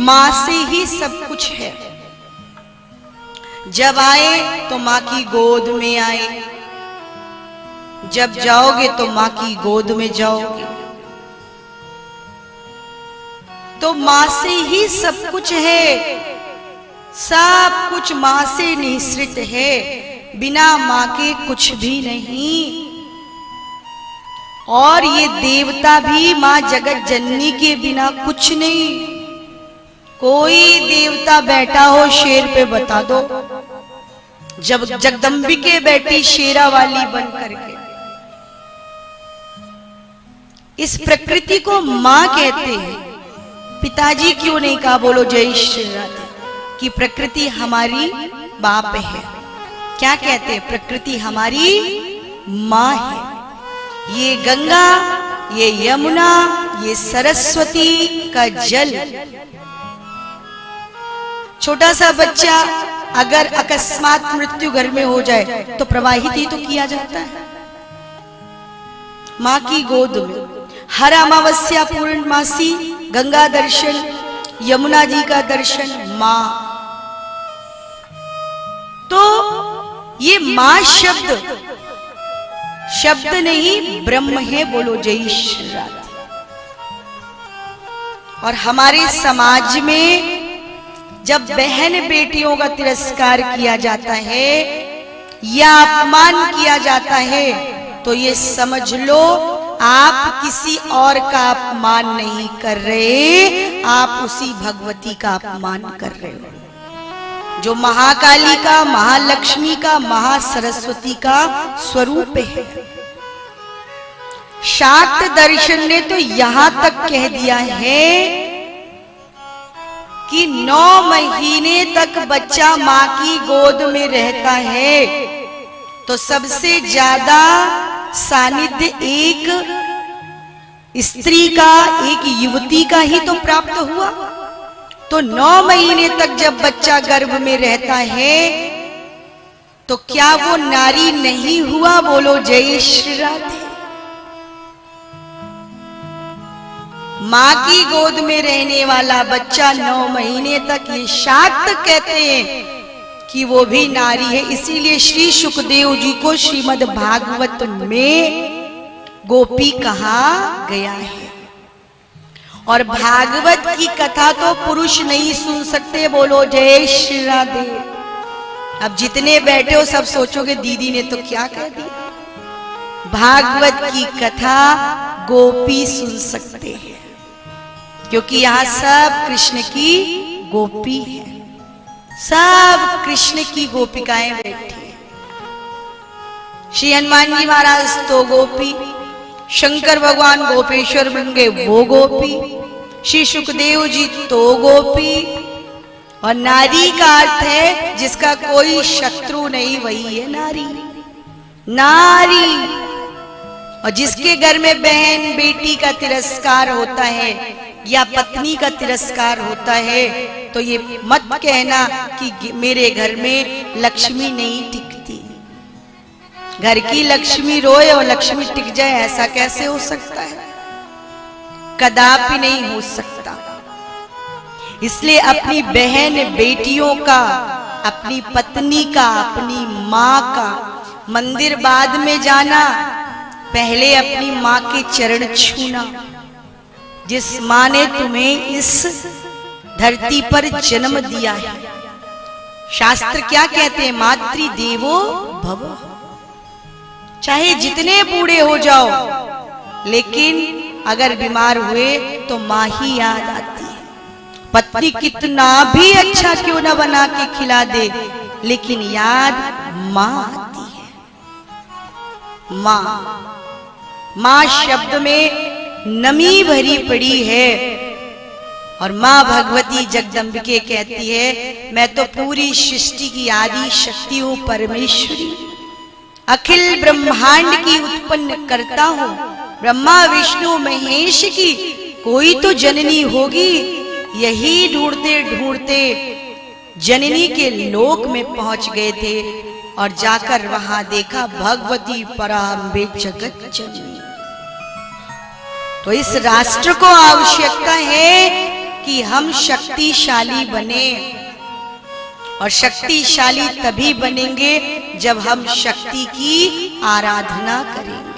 मां से ही सब कुछ है। जब आए तो मां की गोद में आए, जब जाओगे तो मां की गोद में जाओगे। तो मां से ही सब कुछ है, सब कुछ मां से निःसृत है, बिना मां के कुछ भी नहीं। और ये देवता भी मां जगत जननी के बिना कुछ नहीं। कोई देवता बैठा हो शेर पे बता दो, जब जगदम्बिके बैठी शेरा वाली बन करके। इस प्रकृति को मां कहते हैं। पिताजी क्यों नहीं कहा? बोलो जय श्री राधे। कि प्रकृति हमारी बाप है। क्या कहते हैं? प्रकृति हमारी मां है। ये गंगा, ये यमुना, ये सरस्वती का जल, छोटा सा बच्चा अगर अकस्मात मृत्यु घर में हो जाए तो प्रवाहित ही तो किया जाता है मां की गोद में। हर अमावस्या पूर्णमासी गंगा दर्शन, यमुना जी का दर्शन, मां। तो ये मां शब्द नहीं, ब्रह्म है। बोलो जय श्री राधे। और हमारे समाज में जब बहन बेटियों का तिरस्कार किया जाता है या अपमान किया जाता है, तो ये समझ लो आप किसी और का अपमान नहीं कर रहे, आप उसी भगवती का अपमान कर रहे हो, जो महाकाली का, महालक्ष्मी का, महासरस्वती का स्वरूप है। शाक्त दर्शन ने तो यहां तक कह दिया है कि 9 महीने तक बच्चा मां की गोद में रहता है तो सबसे ज्यादा सानिध्य एक स्त्री का, एक युवती का ही तो प्राप्त हुआ। तो 9 महीने तक जब बच्चा गर्भ में रहता है तो क्या वो नारी नहीं हुआ? बोलो जय श्री राधे। मां की गोद में रहने वाला बच्चा 9 महीने तक, ये शाक्त कहते हैं कि वो भी नारी है। इसीलिए श्री सुखदेव जी को श्रीमद् भागवत में गोपी कहा गया है। और भागवत की कथा तो पुरुष नहीं सुन सकते। बोलो जय श्री राधे। अब जितने बैठे हो सब सोचोगे दीदी ने तो क्या कह दिया। भागवत की कथा गोपी सुन सकते हैं, क्योंकि यहाँ सब कृष्ण की गोपी है, सब कृष्ण की गोपिकाएं बैठी हैं। श्री हनुमान जी महाराज तो गोपी, शंकर भगवान गोपेश्वर बन गए वो गोपी, श्री सुखदेव जी तो गोपी। और नारी का अर्थ है जिसका कोई शत्रु नहीं, वही है नारी। नारी। और जिसके घर में बहन बेटी का तिरस्कार होता है या पत्नी का तिरस्कार होता है तो ये मत कहना कि मेरे घर में लक्ष्मी नहीं टिकती। घर की लक्ष्मी रोए और लक्ष्मी टिक जाए, ऐसा कैसे हो सकता है? कदापि नहीं हो सकता। इसलिए अपनी बहन बेटियों का, अपनी पत्नी का, अपनी माँ का मंदिर बाद में जाना, पहले अपनी माँ के चरण छूना। जिस माँ ने तुम्हें इस धरती पर जन्म दिया है। शास्त्र क्या कहते हैं? मातृ देवो भव। चाहे जितने बूढ़े हो जाओ, लेकिन अगर बीमार हुए तो माँ ही याद आती है। पत्नी कितना भी अच्छा क्यों ना बना के खिला दे, लेकिन याद माँ आती है। माँ, माँ शब्द में नमी भरी पड़ी है। और माँ भगवती जगदम्बिके कहती है, मैं तो पूरी सृष्टि की आदि शक्ति हूं, परमेश्वरी, अखिल ब्रह्मांड की उत्पन्न करता हूं। ब्रह्मा विष्णु महेश की कोई तो जननी होगी। यही ढूंढते ढूंढते जननी के लोक में पहुंच गए थे और जाकर वहां देखा भगवती पराम्बे जगत जननी। तो इस राष्ट्र को आवश्यकता है कि हम शक्तिशाली बने, और शक्तिशाली तभी बनेंगे जब हम शक्ति की आराधना करेंगे।